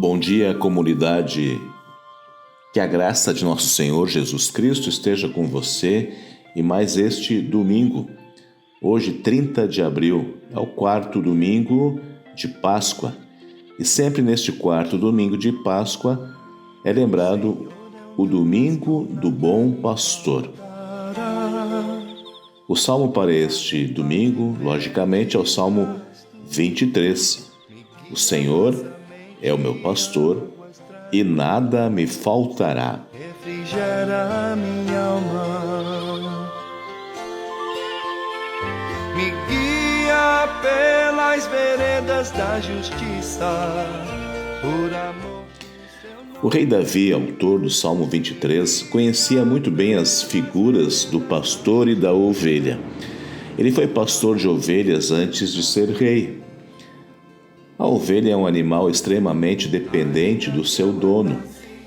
Bom dia, comunidade. Que a graça de nosso Senhor Jesus Cristo esteja com você e mais este domingo. Hoje, 30 de abril, é o quarto domingo de Páscoa. E sempre neste quarto domingo de Páscoa é lembrado o domingo do bom pastor. O salmo para este domingo, logicamente, é o Salmo 23. O Senhor é o meu pastor e nada me faltará. Refrigera minha alma, me guia pelas veredas da justiça, por amor. O rei Davi, autor do Salmo 23, conhecia muito bem as figuras do pastor e da ovelha. Ele foi pastor de ovelhas antes de ser rei. A ovelha é um animal extremamente dependente do seu dono,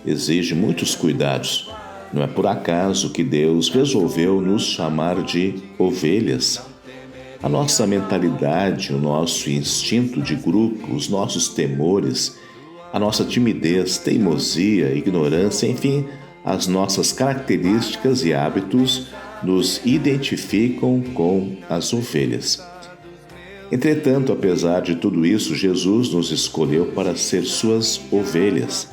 exige muitos cuidados. Não é por acaso que Deus resolveu nos chamar de ovelhas. A nossa mentalidade, o nosso instinto de grupo, os nossos temores, a nossa timidez, teimosia, ignorância, enfim, as nossas características e hábitos nos identificam com as ovelhas. Entretanto, apesar de tudo isso, Jesus nos escolheu para ser suas ovelhas.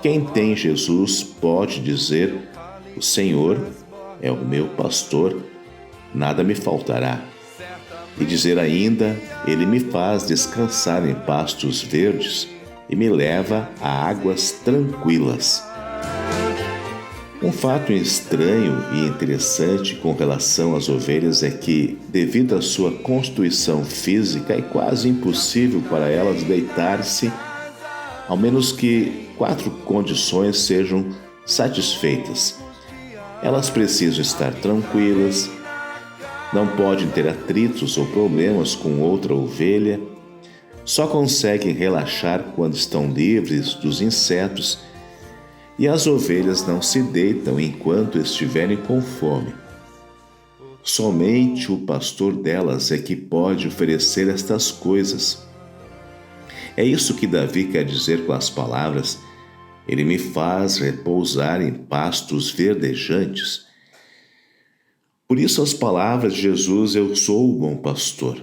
Quem tem Jesus pode dizer: o Senhor é o meu pastor, nada me faltará. E dizer ainda: Ele me faz descansar em pastos verdes e me leva a águas tranquilas. Um fato estranho e interessante com relação às ovelhas é que, devido à sua constituição física, é quase impossível para elas deitar-se, ao menos que 4 condições sejam satisfeitas. Elas precisam estar tranquilas, não podem ter atritos ou problemas com outra ovelha, só conseguem relaxar quando estão livres dos insetos. E as ovelhas não se deitam enquanto estiverem com fome. Somente o pastor delas é que pode oferecer estas coisas. É isso que Davi quer dizer com as palavras: Ele me faz repousar em pastos verdejantes. Por isso as palavras de Jesus: eu sou o bom pastor.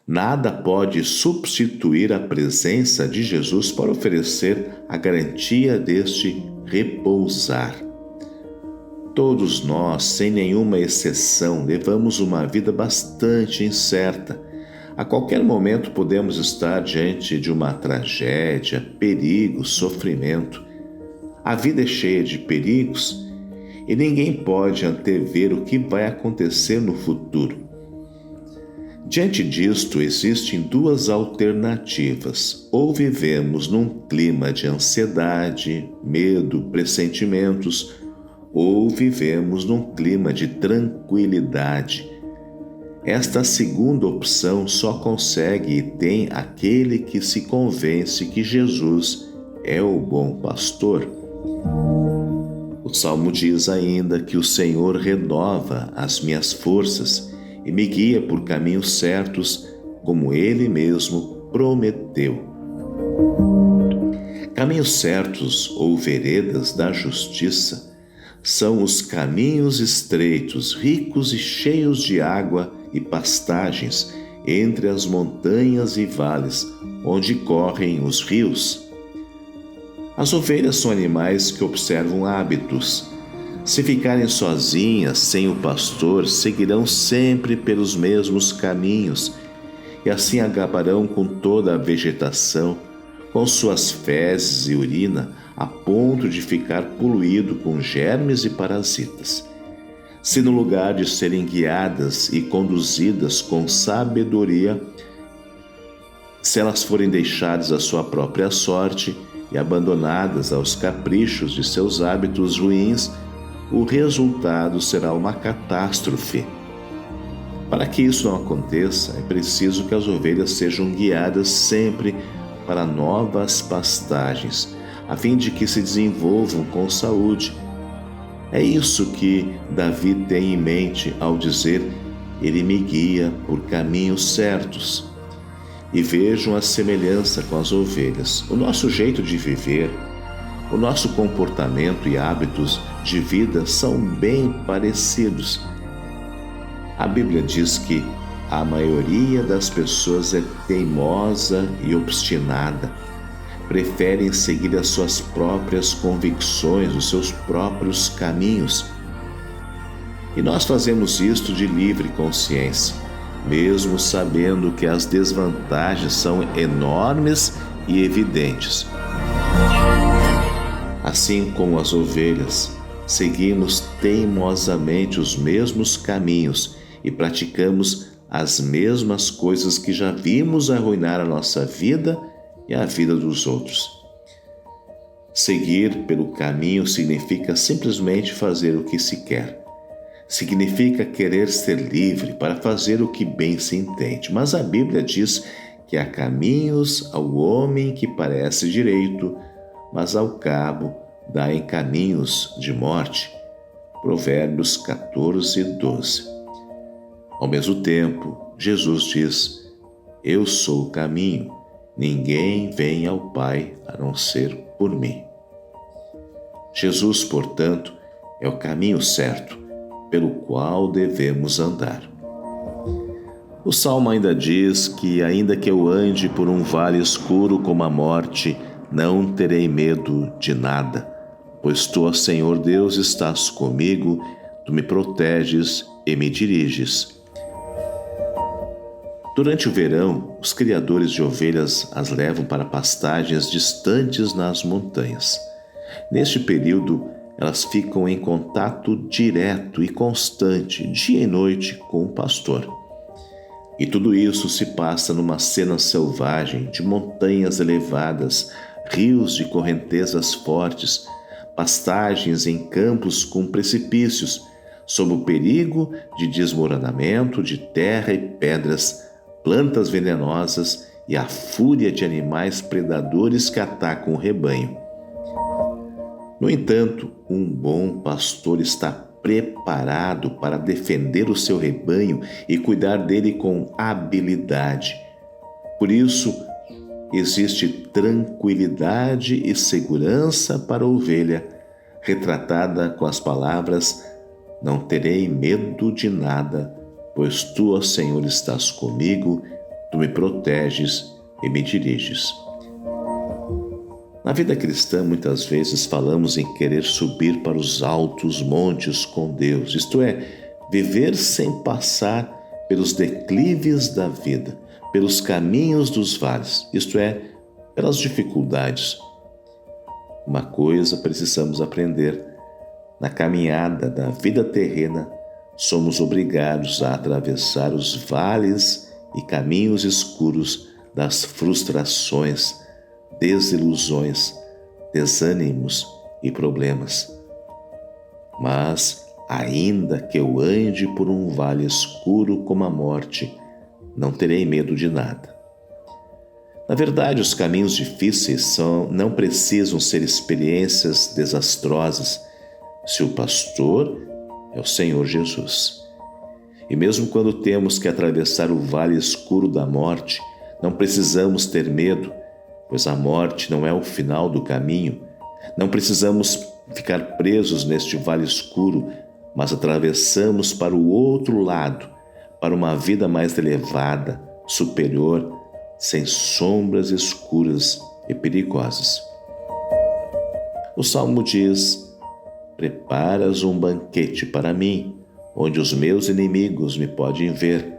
Nada pode substituir a presença de Jesus para oferecer a garantia deste repousar. Todos nós, sem nenhuma exceção, levamos uma vida bastante incerta. A qualquer momento podemos estar diante de uma tragédia, perigo, sofrimento. A vida é cheia de perigos e ninguém pode antever o que vai acontecer no futuro. Diante disto, existem 2 alternativas. Ou vivemos num clima de ansiedade, medo, pressentimentos, ou vivemos num clima de tranquilidade. Esta segunda opção só consegue e tem aquele que se convence que Jesus é o bom pastor. O Salmo diz ainda que o Senhor renova as minhas forças e me guia por caminhos certos, como Ele mesmo prometeu. Caminhos certos ou veredas da justiça são os caminhos estreitos, ricos e cheios de água e pastagens entre as montanhas e vales, onde correm os rios. As ovelhas são animais que observam hábitos. Se ficarem sozinhas, sem o pastor, seguirão sempre pelos mesmos caminhos e assim acabarão com toda a vegetação, com suas fezes e urina, a ponto de ficar poluído com germes e parasitas. Se no lugar de serem guiadas e conduzidas com sabedoria, se elas forem deixadas à sua própria sorte e abandonadas aos caprichos de seus hábitos ruins, o resultado será uma catástrofe. Para que isso não aconteça, é preciso que as ovelhas sejam guiadas sempre para novas pastagens, a fim de que se desenvolvam com saúde. É isso que Davi tem em mente ao dizer: Ele me guia por caminhos certos. e vejam a semelhança com as ovelhas. O nosso jeito de viver, o nosso comportamento e hábitos de vida são bem parecidos. A Bíblia diz que a maioria das pessoas é teimosa e obstinada. Preferem seguir as suas próprias convicções, os seus próprios caminhos. E nós fazemos isto de livre consciência, mesmo sabendo que as desvantagens são enormes e evidentes. Assim como as ovelhas, seguimos teimosamente os mesmos caminhos e praticamos as mesmas coisas que já vimos arruinar a nossa vida e a vida dos outros. Seguir pelo caminho significa simplesmente fazer o que se quer. Significa querer ser livre para fazer o que bem se entende. Mas a Bíblia diz que há caminhos ao homem que parece direito, mas ao cabo dá em caminhos de morte. Provérbios 14:12. Ao mesmo tempo, Jesus diz: Eu sou o caminho, ninguém vem ao Pai a não ser por mim. Jesus, portanto, é o caminho certo pelo qual devemos andar. O Salmo ainda diz que, ainda que eu ande por um vale escuro como a morte, não terei medo de nada, pois tu, ó Senhor Deus, estás comigo, tu me proteges e me diriges. Durante o verão, os criadores de ovelhas as levam para pastagens distantes nas montanhas. Neste período, elas ficam em contato direto e constante, dia e noite, com o pastor. E tudo isso se passa numa cena selvagem de montanhas elevadas, rios de correntezas fortes, pastagens em campos com precipícios, sob o perigo de desmoronamento de terra e pedras, plantas venenosas e a fúria de animais predadores que atacam o rebanho. No entanto, um bom pastor está preparado para defender o seu rebanho e cuidar dele com habilidade. Por isso, existe tranquilidade e segurança para a ovelha, retratada com as palavras: Não terei medo de nada, pois tu, ó Senhor, estás comigo, tu me proteges e me diriges. Na vida cristã, muitas vezes falamos em querer subir para os altos montes com Deus, isto é, viver sem passar pelos declives da vida, pelos caminhos dos vales, isto é, pelas dificuldades. Uma coisa precisamos aprender: na caminhada da vida terrena, somos obrigados a atravessar os vales e caminhos escuros das frustrações, desilusões, desânimos e problemas. Mas, ainda que eu ande por um vale escuro como a morte, não terei medo de nada. Na verdade, os caminhos difíceis não precisam ser experiências desastrosas, se o pastor é o Senhor Jesus. E mesmo quando temos que atravessar o vale escuro da morte, não precisamos ter medo, pois a morte não é o final do caminho. Não precisamos ficar presos neste vale escuro, mas atravessamos para o outro lado, para uma vida mais elevada, superior, sem sombras escuras e perigosas. O Salmo diz: Preparas um banquete para mim, onde os meus inimigos me podem ver.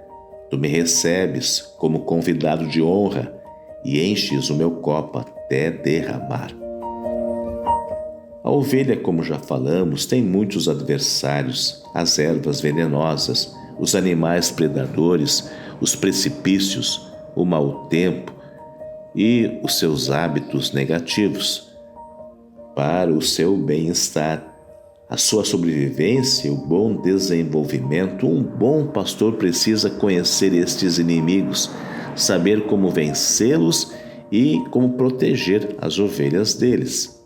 Tu me recebes como convidado de honra e enches o meu copo até derramar. A ovelha, como já falamos, tem muitos adversários: as ervas venenosas, os animais predadores, os precipícios, o mau tempo e os seus hábitos negativos. Para o seu bem-estar, a sua sobrevivência e o bom desenvolvimento, um bom pastor precisa conhecer estes inimigos, saber como vencê-los e como proteger as ovelhas deles.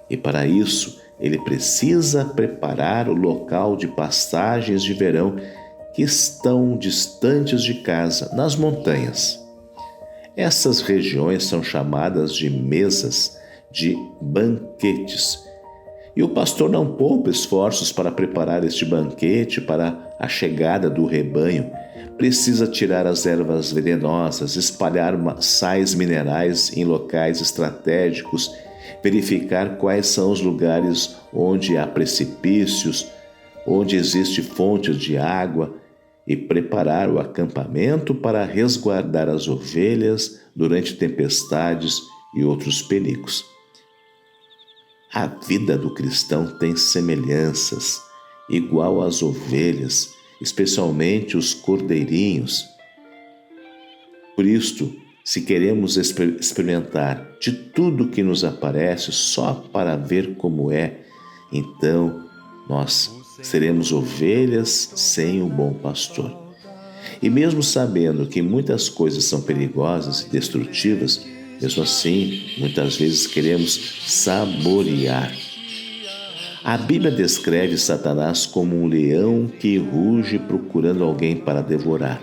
E para isso, ele precisa preparar o local de pastagens de verão que estão distantes de casa, nas montanhas. Essas regiões são chamadas de mesas de banquetes. E o pastor não poupa esforços para preparar este banquete para a chegada do rebanho. Precisa tirar as ervas venenosas, espalhar sais minerais em locais estratégicos, verificar quais são os lugares onde há precipícios, onde existe fontes de água, e preparar o acampamento para resguardar as ovelhas durante tempestades e outros perigos. A vida do cristão tem semelhanças, igual às ovelhas, especialmente os cordeirinhos. Por isto, se queremos experimentar de tudo que nos aparece só para ver como é, então nós seremos ovelhas sem o bom pastor. E mesmo sabendo que muitas coisas são perigosas e destrutivas, mesmo assim, muitas vezes queremos saborear. A Bíblia descreve Satanás como um leão que ruge procurando alguém para devorar.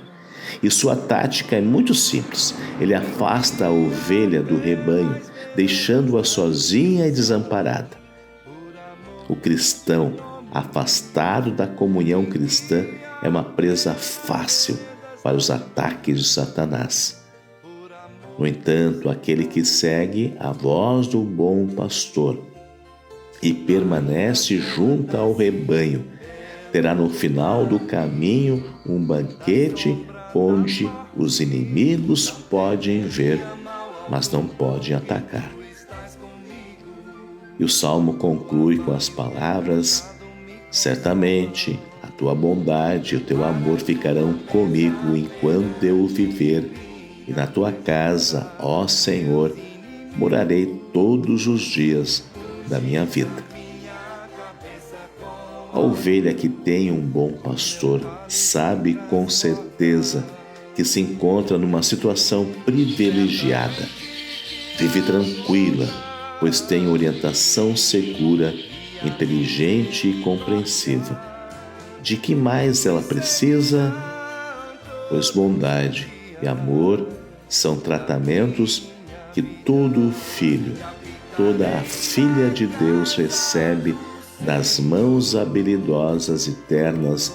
E sua tática é muito simples. Ele afasta a ovelha do rebanho, deixando-a sozinha e desamparada. O cristão, afastado da comunhão cristã, é uma presa fácil para os ataques de Satanás. No entanto, aquele que segue a voz do bom pastor e permanece junto ao rebanho, terá no final do caminho um banquete onde os inimigos podem ver, mas não podem atacar. E o Salmo conclui com as palavras: certamente a tua bondade e o teu amor ficarão comigo enquanto eu viver, e na tua casa, ó Senhor, morarei todos os dias da minha vida. A ovelha que tem um bom pastor sabe com certeza que se encontra numa situação privilegiada. Vive tranquila, pois tem orientação segura, inteligente e compreensiva. De que mais ela precisa? Pois bondade e amor são tratamentos que todo filho, toda a filha de Deus recebe das mãos habilidosas e ternas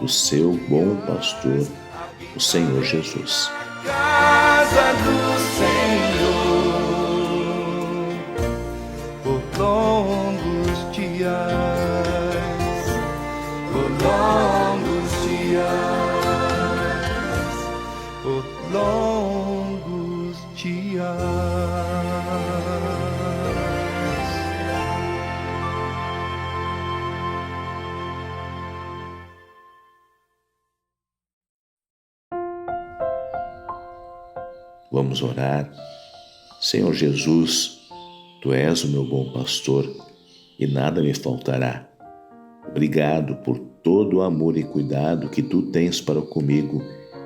do seu bom pastor, o Senhor Jesus. Casa do Senhor, por longos dias, por longos dias, por longos dias. Vamos orar. Senhor Jesus, Tu és o meu bom pastor e nada me faltará. Obrigado por todo o amor e cuidado que Tu tens para comigo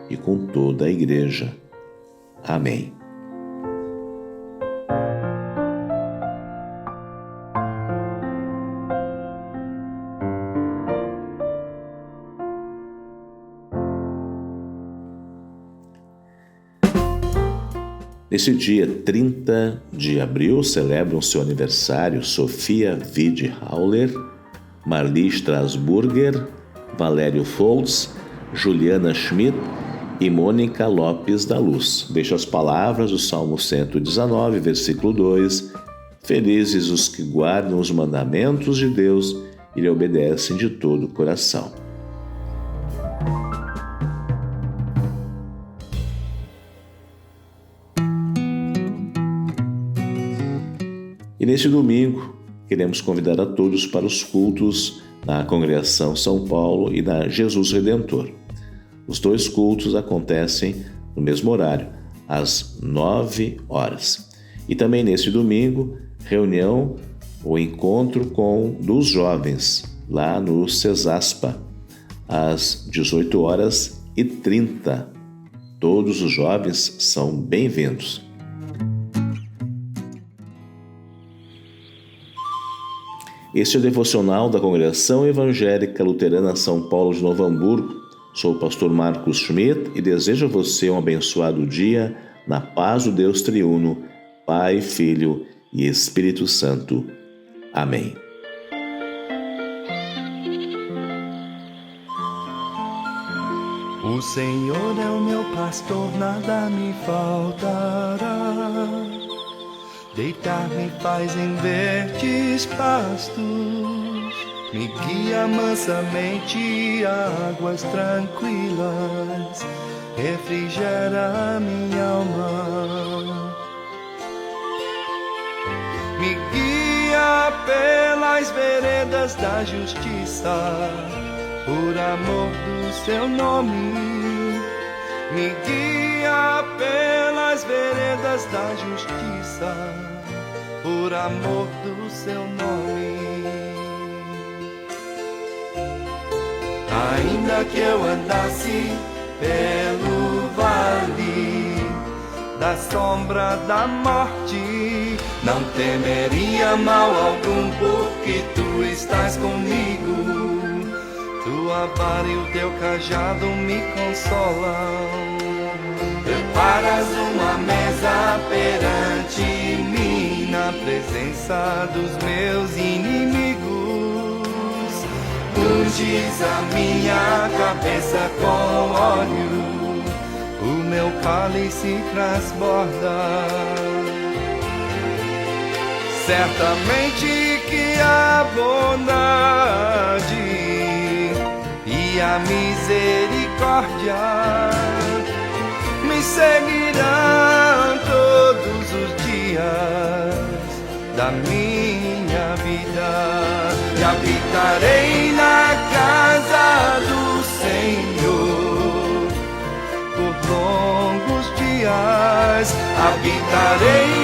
e com toda a igreja. Amém. Nesse dia 30 de abril, celebram seu aniversário Sofia Wiedhauler, Marli Strasburger, Valério Foltz, Juliana Schmidt e Mônica Lopes da Luz. Deixo as palavras do Salmo 119, versículo 2. Felizes os que guardam os mandamentos de Deus e lhe obedecem de todo o coração. E neste domingo, queremos convidar a todos para os cultos na Congregação São Paulo e na Jesus Redentor. Os dois cultos acontecem no mesmo horário, às 9 horas. E também neste domingo, reunião ou encontro dos jovens, lá no CESASPA, às 18h30. Todos os jovens são bem-vindos. Este é o devocional da Congregação Evangélica Luterana São Paulo de Novo Hamburgo. Sou o pastor Marcos Schmidt e desejo a você um abençoado dia na paz do Deus triuno, Pai, Filho e Espírito Santo. Amém. O Senhor é o meu pastor, nada me faltará. Deitar-me faz em verdes pastos, me guia mansamente a águas tranquilas, refrigera minha alma. Me guia pelas veredas da justiça, por amor do seu nome. Me guia pelas veredas da justiça, por amor do seu nome. Ainda que eu andasse pelo vale da sombra da morte, não temeria mal algum, porque tu estás comigo. Tua vara e o teu cajado me consolam. Preparas uma mesa perante mim, na presença dos meus inimigos. Unges a minha cabeça com óleo, o meu cálice transborda. Certamente que a bondade e a misericórdia me seguirão todos os dias da minha vida, e habitarei na casa do Senhor por longos dias. Habitarei